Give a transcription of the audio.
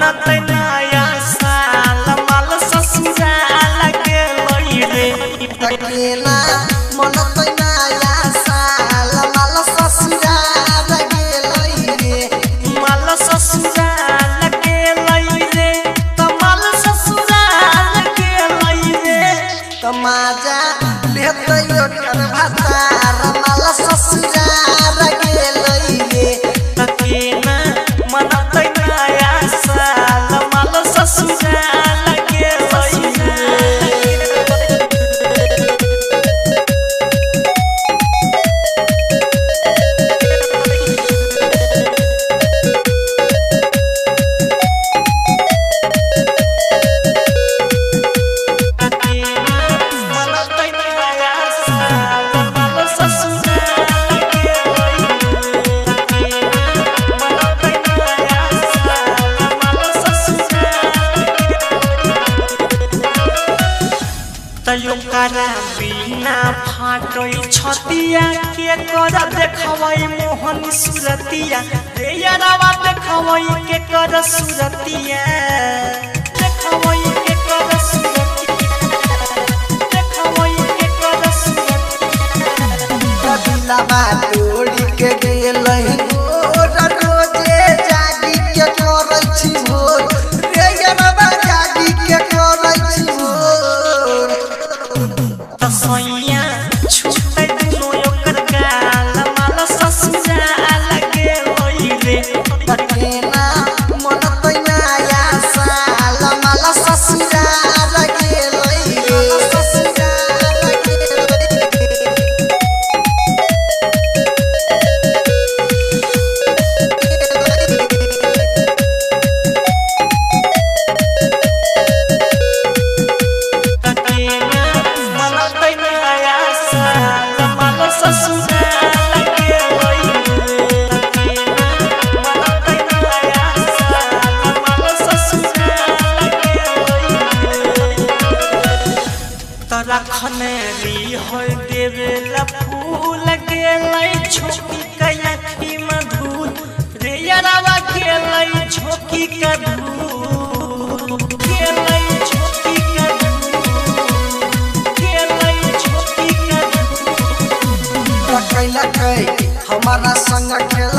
मनत नया साल माल ससुराल गेलै रे तकेना मनत नया साल माल ससुराल गेलै रे माल ससुराल गेलै रे माल ससुराल गेलै रे तमाजा लेतै ओकर भातार माल ससुराल गेलै रे तकेना मनत नया साल माल ससुराल गेलै रे तयोकरा बिना फाटै छतिया के कर देखबै मोहनी सुरतिया रे यारवा देखबै के कर सुरतिया देखबै के कर सुरतिया देखबै के कर सुरतिया दिलवा तोड़ी के गेलै गोर रोजे जागी के करै छी भोर रे यारवा जागी के करै छी भोर तसैया छुटै दुनो ओकर गाल माल ससुराल गेलै रे तकेना मनत नया साल माल ससुराल गेलै रे ससुराल गेलै तकेना मनत नया साल माल ससुराल गेलै रे तकेना मनत नया साल माल ससुराल गेलै तोरा खनेरी होय देवेला फूल गेलै छोकी कयाखी मधुर रे यारवा गेलै छोकी का धूल गेलै छोकी का धूल गेलै छोकी का धूल कैला हमारा संग खेल